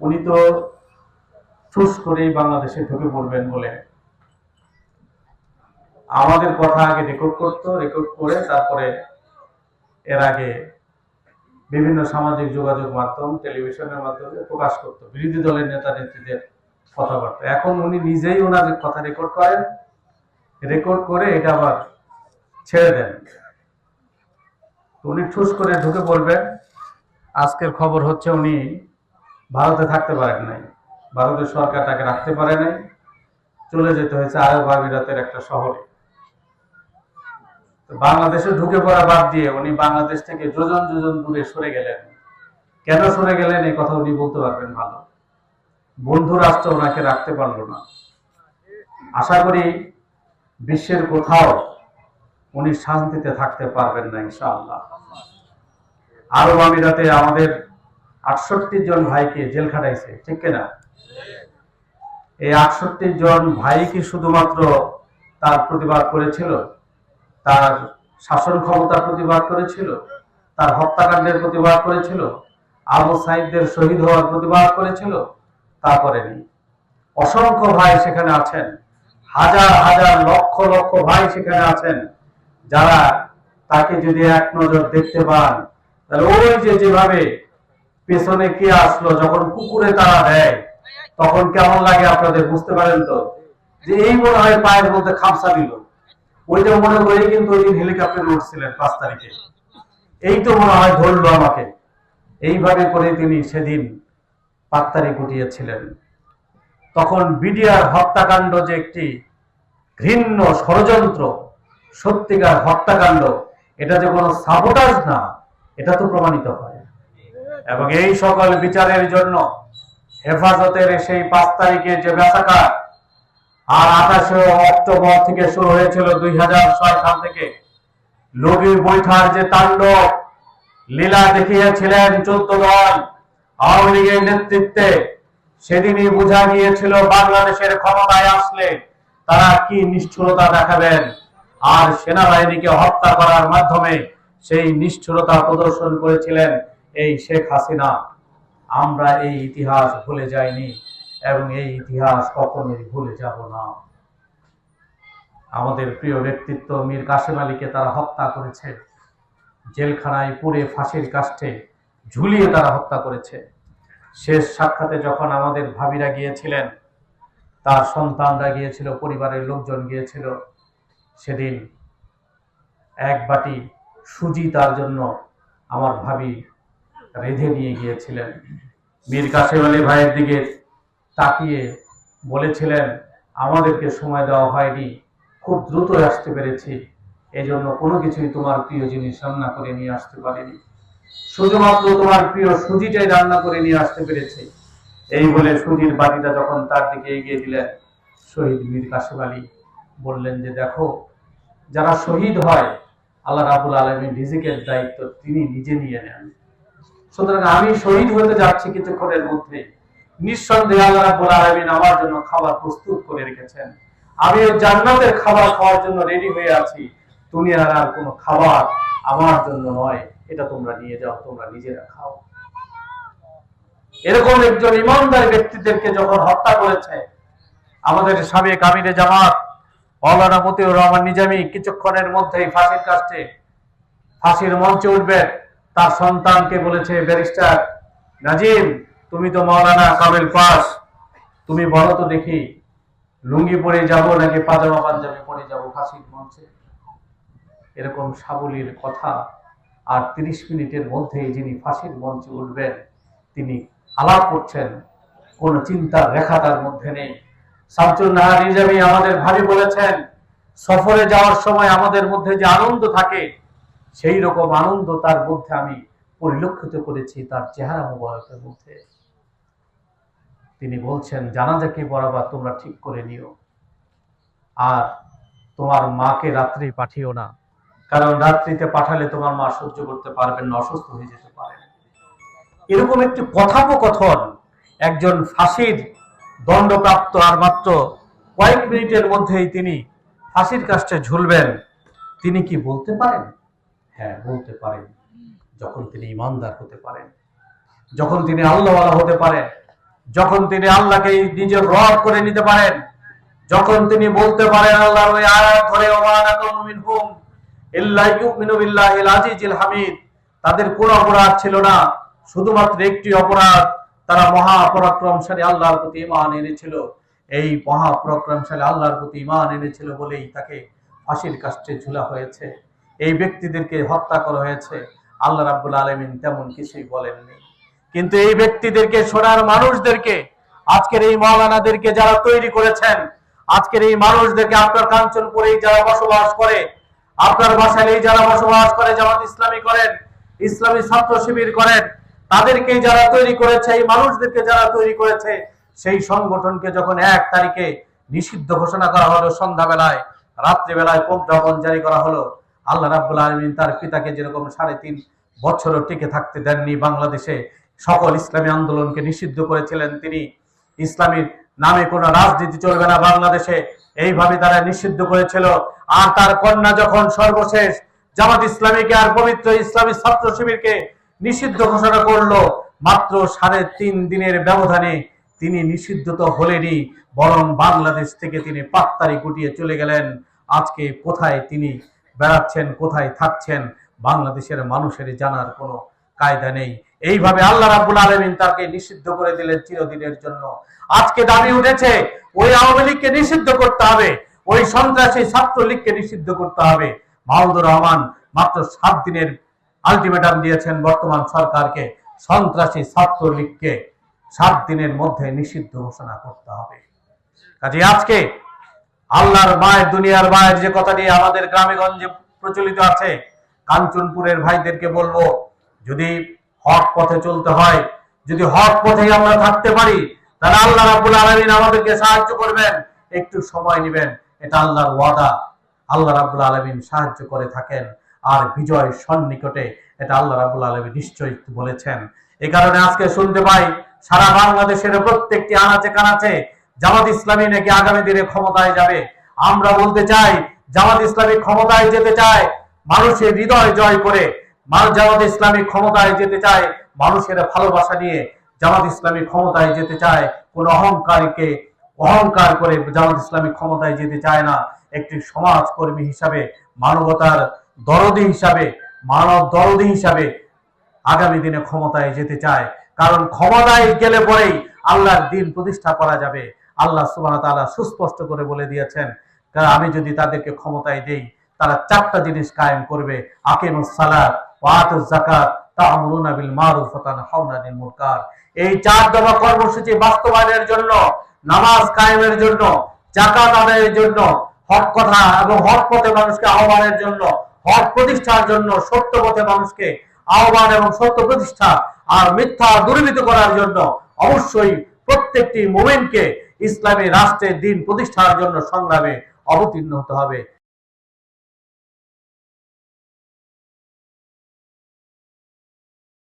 উনি তো ঠুস করেই বাংলাদেশে ঢুকে পড়বেন বলে আমাদের কথা আগে রেকর্ড করতো, রেকর্ড করে তারপরে এর আগে বিভিন্ন সামাজিক যোগাযোগ মাধ্যম, টেলিভিশনের মাধ্যমে প্রকাশ করতো বিরোধী দলের নেতা নেত্রীদের কথাবার্তা। এখন উনি নিজেই ওনার কথা রেকর্ড করেন, রেকর্ড করে এটা আবার ছেড়ে দেন। উনি ঠুস করে ঢুকে পড়বেন। আজকের খবর হচ্ছে উনি ভারতে থাকতে পারেন নাই, ভারতের সরকার তাকে রাখতে পারে নাই, চলে যেতে হয়েছে আরব আমিরাতের একটা শহরে। বাংলাদেশে ঢুকে পড়া বাদ দিয়ে উনি বাংলাদেশ থেকে যোজন যোজন দূরে সরে গেলেন। কেন সরে গেলেন এই কথা উনি বলতে পারবেন ভালো। বন্ধু রাষ্ট্র ওনাকে রাখতে পারলো না। আশা করি বিশ্বের কোথাও উনি শান্তিতে থাকতে পারবেন না ইনশাআল্লাহ। আরব আমিরাতে আমাদের 68 জন ভাইকে জেল খাটাইছে, ঠিক কিনা? এই 68 জন ভাই কি শুধুমাত্র তার প্রতিবাদ করেছিল, তার শাসন ক্ষমতার প্রতিবাদ করেছিল, তার হত্যাকাণ্ডের প্রতিবাদ করেছিল, আবু সাইদদের শহীদ হওয়ার প্রতিবাদ করেছিল? তা করেনি। অসংখ্য ভাই সেখানে আছেন, হাজার হাজার লক্ষ লক্ষ ভাই সেখানে আছেন, যারা তাকে যদি এক নজর দেখতে পান তাহলে ওই যে যেভাবে পেছনে কে আসলো যখন কুকুরে তারা দেয় তখন কেমন লাগে আপনাদের বুঝতে পারেন তো? যে এই মনে হয় পায়ের মধ্যে খামসা দিল, ওইটা মনে করে কিন্তু ওই দিন হেলিকপ্টারে উঠছিলেন 5 তারিখে। এই তো মনে হয় ধরলো আমাকে, এইভাবে করে তিনি সেদিন 5 তারিখ উঠিয়েছিলেন। তখন বিডিআর হত্যাকাণ্ড যে একটি ঘৃণ্য ষড়যন্ত্র, সত্যিকার হত্যাকাণ্ড, এটা যে কোনো সাবোটাজ না, এটা তো প্রমাণিত হয়। এবং এই সকল বিচারের জন্য হেফাজতের সেই 5 তারিখে যে ব্যাসাকার আর 28 অক্টোবর থেকে শুরু হয়েছিল 2006 সাল থেকে লগি বৈঠার যে তাণ্ডব লীলা দেখিয়েছিলেন 14 দল আওয়ামী লীগের নেতৃত্বে, সেদিনই বোঝা গিয়েছিল বাংলাদেশের ক্ষমতায় আসলে তারা কি নিষ্ঠুরতা দেখাবেন। আর সেনাবাহিনীকে হত্যা করার মাধ্যমে সেই নিষ্ঠুরতা প্রদর্শন করেছিলেন এই শেখ হাসিনা। আমরা এই ইতিহাস ভুলে যাইনি এবং এই ইতিহাস কখনোই ভুলে যাব না। আমাদের প্রিয় ব্যক্তিত্ব মীর কাসেম আলীকে তারা হত্যা করেছে, জেলখানায় পুড়ে ফাঁসির কাষ্ঠে ঝুলিয়ে তারা হত্যা করেছে। শেষ সাক্ষাতে যখন আমাদের ভাবিরা গিয়েছিলেন, তার সন্তানরা গিয়েছিল, পরিবারের লোকজন গিয়েছিল, সেদিন এক বাটি সুজি তার জন্য আমার ভাবি রেঁধে নিয়ে গিয়েছিলেন। মীর কাসেম আলী ভাইয়ের দিকে তাকিয়ে বলেছিলেন, আমাদেরকে সময় দেওয়া হয়নি, খুব দ্রুত আসতে পেরেছি, এই জন্য কোনো কিছুই তোমার প্রিয় জিনিস রান্না করে নিয়ে আসতে পারিনি, শুধুমাত্র তোমার প্রিয় সুজিটাই রান্না করে নিয়ে আসতে পেরেছি। এই বলে সুজির বাটিটা যখন তার দিকে এগিয়ে দিলেন, শহীদ মীর কাসেম আলী বললেন যে দেখো, যারা শহীদ হয় আল্লাহ রাব্বুল আলামিন রিজিকের দায়িত্ব তিনি নিজে নিয়ে নেন। সুতরাং আমি শহীদ হতে যাচ্ছি কিছুক্ষণের মধ্যে, নিঃসন্দেহে আল্লাহ রাব্বুল আলামিন আমার জন্য খাবার প্রস্তুত করে রেখেছেন, আমি জান্নাতের খাবার খাওয়ার জন্য রেডি হয়ে আছি, দুনিয়ার আর কোনো খাবার আমার জন্য নয়, এটা তোমরা নিয়ে যাও, তোমরা নিজেরা খাও। এরকম একজন ইমানদার ব্যক্তিদেরকে যখন হত্যা করেছে আমাদের সাবেক আমিরে জামাত মাওলানা মতিউর রহমান নিজামী, কিছুক্ষণের মধ্যেই ফাঁসির কাষ্ঠে ফাঁসির মঞ্চে উঠবেন, তার সন্তানকে বলেছে, ব্যারিস্টার নাজিম, তুমি তো মাওলানা কামেল পাস, তুমি বলো তো দেখি লুঙ্গি পরে যাব নাকি পাজামা পাঞ্জাবি পরে যাব ফাঁসির মঞ্চে? এরকম সাবলীল কথা। আর 30 মিনিটের মধ্যেই যিনি ফাঁসির মঞ্চে উঠবেন তিনি আলাপ করছেন, কোন চিন্তার রেখা তার মধ্যে নেই। শামসুন নাহার নিজামী আমাদের ভাবি বলেছেন, সফরে যাওয়ার সময় আমাদের মধ্যে যে আনন্দ থাকে সেই রকম আনন্দ তার মধ্যে আমি পরিলক্ষিত করেছি তার চেহারা মুবারকের মধ্যে। তিনি বলছেন, জানাজাকে পড়াবা তোমরা ঠিক করে নিও, আর তোমার মাকে রাত্রি পাঠিও না, কারণ রাত্রিতে পাঠালে তোমার মা সহ্য করতে পারবেন না, অসুস্থ হয়ে যেতে পারেন। এরকম একটি কথোপকথন একজন ফাঁসির দণ্ডপ্রাপ্ত আর মাত্র কয়েক মিনিটের মধ্যেই তিনি ফাঁসির কাষ্ঠে ঝুলবেন, তিনি কি বলতে পারেন? হ্যাঁ, বলতে পারেন, যখন তিনি ইমানদার হতে পারেন, যখন তিনি আল্লাহওয়ালা হতে পারেন, যখন তিনি আল্লাহকে নিজের রব করে নিতে পারেন, যখন তিনি বলতে পারেন আল্লাহর ওই আয়াত ধরে ওমানাকুম মিনহুম ইল্লা ইউমিনু বিল্লাহিল আজিজিল হামিদ, তাদের কোনো অপরাধ ছিল না, শুধুমাত্র একটি অপরাধ, তারা মহাপরাক্রমশালী আল্লাহর প্রতি ঈমান এনেছিল। এই মহাপরাক্রমশালী আল্লাহর প্রতি ঈমান এনেছিল বলেই তাকে ফাঁসির কাষ্ঠে ঝুলা হয়েছে, এই ব্যক্তিদেরকে হত্যা করা হয়েছে। আল্লাহ রাব্বুল আলামিন তেমন কিছুই বলেননি। কিন্তু এই ব্যক্তিদেরকে, সোনার মানুষদেরকে, আজকের এই মাওলানাদেরকে যারা তৈরি করেছেন, আজকের এই মানুষদেরকে, আপনার কাঞ্চনপুরেই যারা বসবাস করে, আপনার বাসায় যারা বসবাস করে, জামাত ইসলামী করেন, ইসলামী ছাত্র শিবির করেন, তাদেরকে যারা তৈরি করেছে, এই মানুষদেরকে যারা তৈরি করেছে, সেই সংগঠনকে যখন 1 তারিখে নিষিদ্ধ ঘোষণা করা হলো, সন্ধ্যাবেলায় রাত্রিবেলায় প্রজ্ঞাপন জারি করা হলো, আল্লাহ রাব্বুল আলামিন তার পিতাকে যেরকম 3.5 বছরও টিকে থাকতে দেননি বাংলাদেশে, সকল ইসলামী আন্দোলনকে নিষিদ্ধ করেছিলেন তিনি। ইসলামীর নামে কোনো রাজনীতি চলবে না বাংলাদেশে, এইভাবে তারা নিষিদ্ধ করেছিল। আর তার কন্যা যখন সর্বশেষ জামাত ইসলামীকে আর পবিত্র ইসলামী ছাত্র শিবিরকে নিষিদ্ধ ঘোষণা করলো, মাত্র 3.5 দিনের ব্যবধানে তিনি নিষিদ্ধ তো হলেনই, বরং বাংলাদেশ থেকে তিনি পাত্তারি গুটিয়ে চলে গেলেন। আজকে কোথায় তিনি বেড়াচ্ছেন, কোথায় থাকছেন, বাংলাদেশের মানুষের জানার কোনো কায়দা নেই। এইভাবে আল্লাহ রাব্বুল আলামিন তাকে নিষিদ্ধ করে দিলেন চিরদিনের জন্য। আজকে দাবি উঠেছে ওই আওয়ামী লীগকে নিষিদ্ধ করতে হবে, ওই সন্ত্রাসী ছাত্রলীগকে নিষিদ্ধ করতে হবে। মাহমুদুর রহমান মাত্র 7 দিনের আলটিমেটাম দিয়েছেন বর্তমান সরকারকে, সন্ত্রাসী ছাত্রলীগকে 7 দিনের মধ্যে নিষিদ্ধ ঘোষণা করতে হবে। কাজে আজকে আল্লাহর মায়ের, দুনিয়ার মায়ের যে কথাটি আমাদের গ্রামে গঞ্জে প্রচলিত আছে, কাঞ্চনপুরের ভাইদেরকে বলবো, যদি হক পথে চলতে হয়, যদি হক পথে আমরা থাকতে পারি, তাহলে আল্লাহ রাব্বুল আলামিন আমাদেরকে সাহায্য করবেন। একটু সময় নেবেন, এটা আল্লাহর ওয়াদা। আল্লাহ রাব্বুল আলামিন সাহায্য করে থাকেন, আর বিজয় সন্নিকটে, এটা আল্লাহ রাব্বুল আলামিন নিশ্চয়ই বলেছেন। এই কারণে আজকে শুনতে পাই সারা বাংলাদেশের প্রত্যেকটি আনাচে কানাচে জামাত ইসলামী নাকি আগামী দিনে ক্ষমতায় যাবে। আমরা বলতে চাই, জামাত ইসলামী ক্ষমতায় যেতে চায় মানুষের হৃদয় জয় করে, জামাত ইসলামী ক্ষমতায় যেতে চায় মানুষের ভালোবাসা নিয়ে, জামাত ইসলামী ক্ষমতায় যেতে চায় কোন অহংকারীকে অহংকার করে জামাত ইসলামী ক্ষমতায় যেতে চায় না। একটি সমাজকর্মী হিসাবে, মানবতার দরদি হিসাবে, মানব দরদি হিসাবে আগামী দিনে ক্ষমতায় যেতে চায়। কারণ ক্ষমতায় গেলে পরেই আল্লাহর দ্বীন প্রতিষ্ঠা করা যাবে। আল্লাহ সুবহানাহু ওয়া তাআলা সুস্পষ্ট করে বলে দিয়েছেন, কারণ আমি যদি তাদেরকে ক্ষমতায় দেই, তারা 4টা জিনিস কায়েম করবে, আকিমুস সালাত ওয়া আতুজ যাকাত তা'মুরুনা বিল মারুফ ওয়া তানহাউনা আনিল মুনকার। এই 4 দফা কর্মসূচি বাস্তবায়নের জন্য, নামাজ কায়েমের জন্য, যাকাত আদায়ের জন্য, হক কথা এবং হক পথে মানুষকে আহ্বানের জন্য, হক প্রতিষ্ঠার জন্য, সত্য পথে মানুষকে আহ্বান এবং সত্য প্রতিষ্ঠা আর মিথ্যা দূরীভূত করার জন্য অবশ্যই প্রত্যেকটি মুমিনকে ইসলামী রাষ্ট্রের দ্বীন প্রতিষ্ঠার জন্য সংগ্রামে অবতীর্ণ হতে হবে।